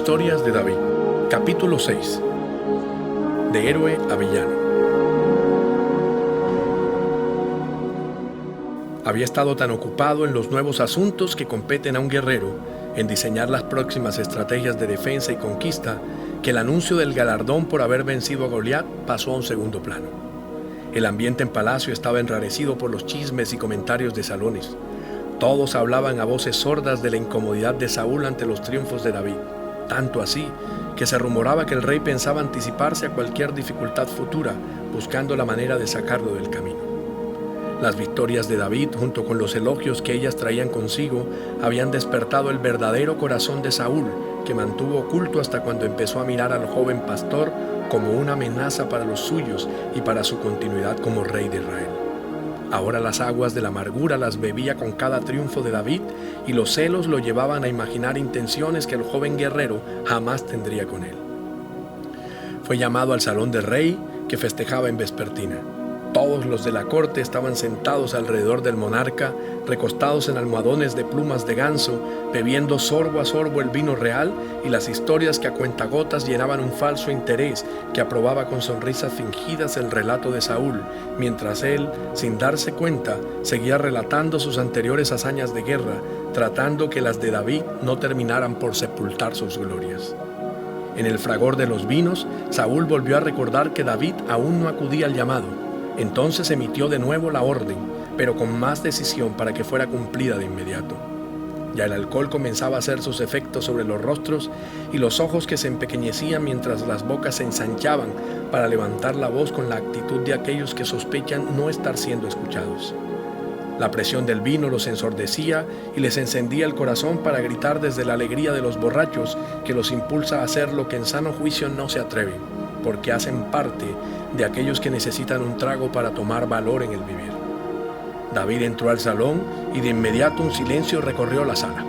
Historias de David, capítulo 6. De héroe a villano. Había estado tan ocupado en los nuevos asuntos que competen a un guerrero, en diseñar las próximas estrategias de defensa y conquista, que el anuncio del galardón por haber vencido a Goliat pasó a un segundo plano. El ambiente en palacio estaba enrarecido por los chismes y comentarios de salones. Todos hablaban a voces sordas de la incomodidad de Saúl ante los triunfos de David, tanto así que se rumoraba que el rey pensaba anticiparse a cualquier dificultad futura, buscando la manera de sacarlo del camino. Las victorias de David, junto con los elogios que ellas traían consigo, habían despertado el verdadero corazón de Saúl, que mantuvo oculto hasta cuando empezó a mirar al joven pastor como una amenaza para los suyos y para su continuidad como rey de Israel. Ahora las aguas de la amargura las bebía con cada triunfo de David, y los celos lo llevaban a imaginar intenciones que el joven guerrero jamás tendría con él. Fue llamado al salón del rey, que festejaba en vespertina. Todos los de la corte estaban sentados alrededor del monarca, recostados en almohadones de plumas de ganso, bebiendo sorbo a sorbo el vino real y las historias que a cuentagotas llenaban un falso interés que aprobaba con sonrisas fingidas el relato de Saúl, mientras él, sin darse cuenta, seguía relatando sus anteriores hazañas de guerra, tratando que las de David no terminaran por sepultar sus glorias. En el fragor de los vinos, Saúl volvió a recordar que David aún no acudía al llamado. Entonces emitió de nuevo la orden, pero con más decisión para que fuera cumplida de inmediato. Ya el alcohol comenzaba a hacer sus efectos sobre los rostros y los ojos que se empequeñecían mientras las bocas se ensanchaban para levantar la voz con la actitud de aquellos que sospechan no estar siendo escuchados. La presión del vino los ensordecía y les encendía el corazón para gritar desde la alegría de los borrachos que los impulsa a hacer lo que en sano juicio no se atreven, porque hacen parte de aquellos que necesitan un trago para tomar valor en el vivir. David entró al salón y de inmediato un silencio recorrió la sala.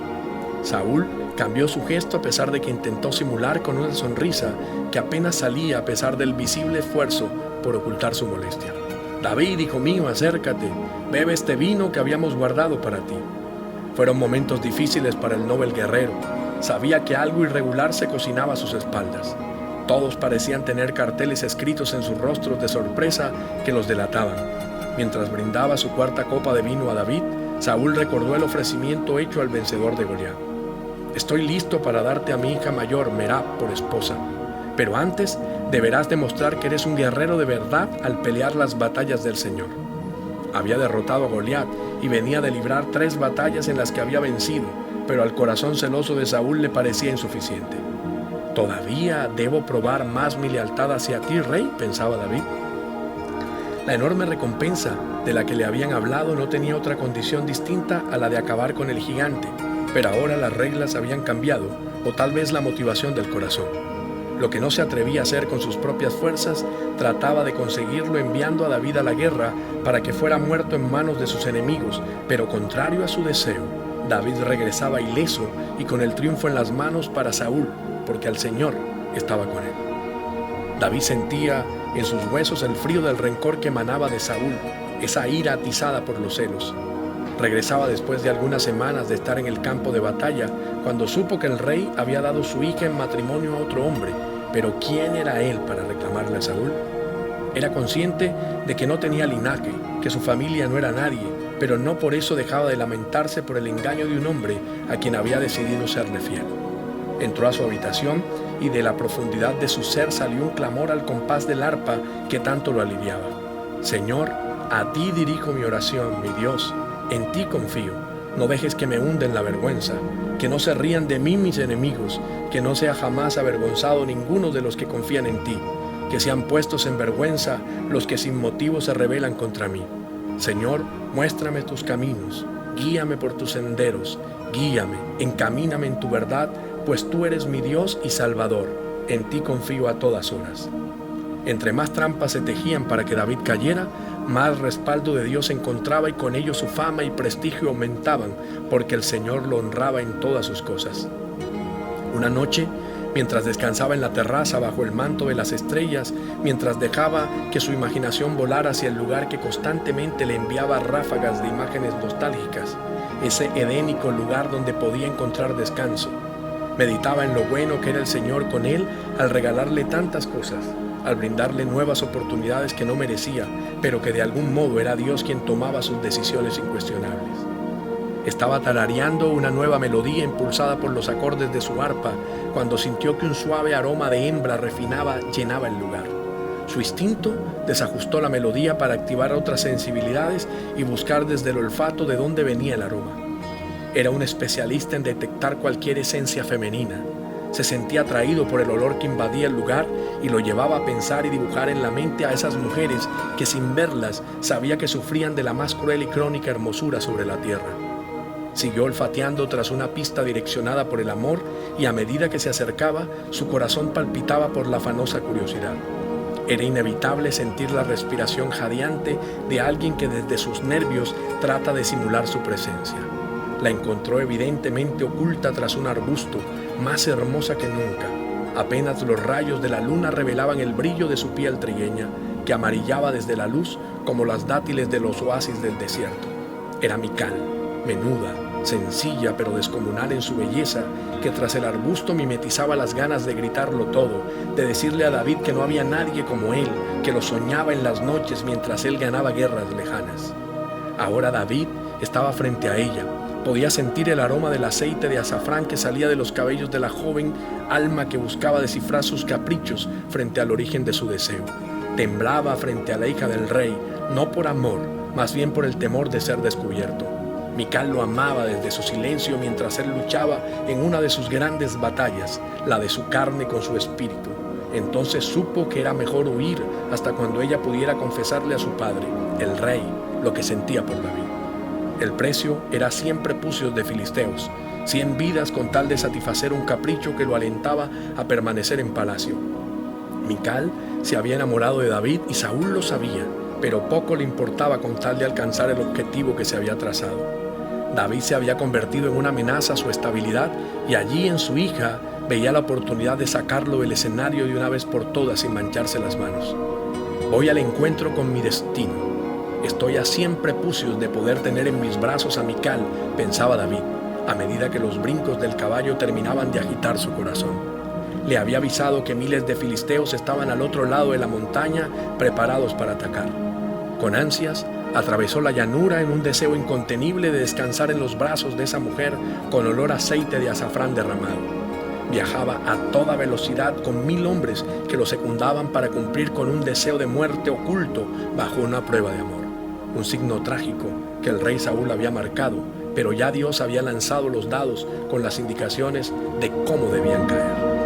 Saúl cambió su gesto a pesar de que intentó simular con una sonrisa que apenas salía a pesar del visible esfuerzo por ocultar su molestia. «David, hijo mío, acércate, bebe este vino que habíamos guardado para ti». Fueron momentos difíciles para el noble guerrero. Sabía que algo irregular se cocinaba a sus espaldas. Todos parecían tener carteles escritos en sus rostros de sorpresa que los delataban. Mientras brindaba su cuarta copa de vino a David, Saúl recordó el ofrecimiento hecho al vencedor de Goliat. «Estoy listo para darte a mi hija mayor, Merab, por esposa. Pero antes deberás demostrar que eres un guerrero de verdad al pelear las batallas del Señor». Había derrotado a Goliat y venía de librar 3 batallas en las que había vencido, pero al corazón celoso de Saúl le parecía insuficiente. «¿Todavía debo probar más mi lealtad hacia ti, rey?», pensaba David. La enorme recompensa de la que le habían hablado no tenía otra condición distinta a la de acabar con el gigante, pero ahora las reglas habían cambiado, o tal vez la motivación del corazón. Lo que no se atrevía a hacer con sus propias fuerzas, trataba de conseguirlo enviando a David a la guerra para que fuera muerto en manos de sus enemigos, pero contrario a su deseo, David regresaba ileso y con el triunfo en las manos para Saúl, porque el Señor estaba con él. David sentía en sus huesos el frío del rencor que emanaba de Saúl, esa ira atizada por los celos. Regresaba después de algunas semanas de estar en el campo de batalla, cuando supo que el rey había dado su hija en matrimonio a otro hombre. Pero ¿quién era él para reclamarle a Saúl? Era consciente de que no tenía linaje, que su familia no era nadie, pero no por eso dejaba de lamentarse por el engaño de un hombre a quien había decidido serle fiel. Entró a su habitación y de la profundidad de su ser salió un clamor al compás del arpa que tanto lo aliviaba. «Señor, a ti dirijo mi oración, mi Dios, en ti confío. No dejes que me hunda en la vergüenza, que no se rían de mí mis enemigos, que no sea jamás avergonzado ninguno de los que confían en ti, que sean puestos en vergüenza los que sin motivo se rebelan contra mí. Señor, muéstrame tus caminos, guíame por tus senderos, guíame, encamíname en tu verdad, pues tú eres mi Dios y Salvador, en ti confío a todas horas». Entre más trampas se tejían para que David cayera, más respaldo de Dios encontraba y con ello su fama y prestigio aumentaban, porque el Señor lo honraba en todas sus cosas. Una noche, mientras descansaba en la terraza bajo el manto de las estrellas, mientras dejaba que su imaginación volara hacia el lugar que constantemente le enviaba ráfagas de imágenes nostálgicas, ese edénico lugar donde podía encontrar descanso, Meditaba en lo bueno que era el Señor con él al regalarle tantas cosas, al brindarle nuevas oportunidades que no merecía, pero que de algún modo era Dios quien tomaba sus decisiones incuestionables. Estaba tarareando una nueva melodía impulsada por los acordes de su arpa cuando sintió que un suave aroma de hembra refinada llenaba el lugar. Su instinto desajustó la melodía para activar otras sensibilidades y buscar desde el olfato de dónde venía el aroma. Era un especialista en detectar cualquier esencia femenina. Se sentía atraído por el olor que invadía el lugar y lo llevaba a pensar y dibujar en la mente a esas mujeres que sin verlas sabía que sufrían de la más cruel y crónica hermosura sobre la tierra. Siguió olfateando tras una pista direccionada por el amor y a medida que se acercaba, su corazón palpitaba por la afanosa curiosidad. Era inevitable sentir la respiración jadeante de alguien que desde sus nervios trata de simular su presencia. La encontró evidentemente oculta tras un arbusto, más hermosa que nunca. Apenas los rayos de la luna revelaban el brillo de su piel trigueña, que amarillaba desde la luz como las dátiles de los oasis del desierto. Era Mical, menuda, sencilla pero descomunal en su belleza, que tras el arbusto mimetizaba las ganas de gritarlo todo, de decirle a David que no había nadie como él, que lo soñaba en las noches mientras él ganaba guerras lejanas. Ahora David estaba frente a ella. Podía sentir el aroma del aceite de azafrán que salía de los cabellos de la joven alma que buscaba descifrar sus caprichos frente al origen de su deseo. Temblaba frente a la hija del rey, no por amor, más bien por el temor de ser descubierto. Mical lo amaba desde su silencio mientras él luchaba en una de sus grandes batallas, la de su carne con su espíritu. Entonces supo que era mejor huir hasta cuando ella pudiera confesarle a su padre, el rey, lo que sentía por David. El precio era 100 prepucios de filisteos, 100 vidas con tal de satisfacer un capricho que lo alentaba a permanecer en palacio. Mical se había enamorado de David y Saúl lo sabía, pero poco le importaba con tal de alcanzar el objetivo que se había trazado. David se había convertido en una amenaza a su estabilidad y allí en su hija veía la oportunidad de sacarlo del escenario de una vez por todas sin mancharse las manos. Voy al encuentro con mi destino. Estoy a 100 prepucios de poder tener en mis brazos a Mical, pensaba David, a medida que los brincos del caballo terminaban de agitar su corazón. Le había avisado que miles de filisteos estaban al otro lado de la montaña, preparados para atacar. Con ansias, atravesó la llanura en un deseo incontenible de descansar en los brazos de esa mujer con olor a aceite de azafrán derramado. Viajaba a toda velocidad con 1000 hombres que lo secundaban para cumplir con un deseo de muerte oculto bajo una prueba de amor. Un signo trágico que el rey Saúl había marcado, pero ya Dios había lanzado los dados con las indicaciones de cómo debían caer.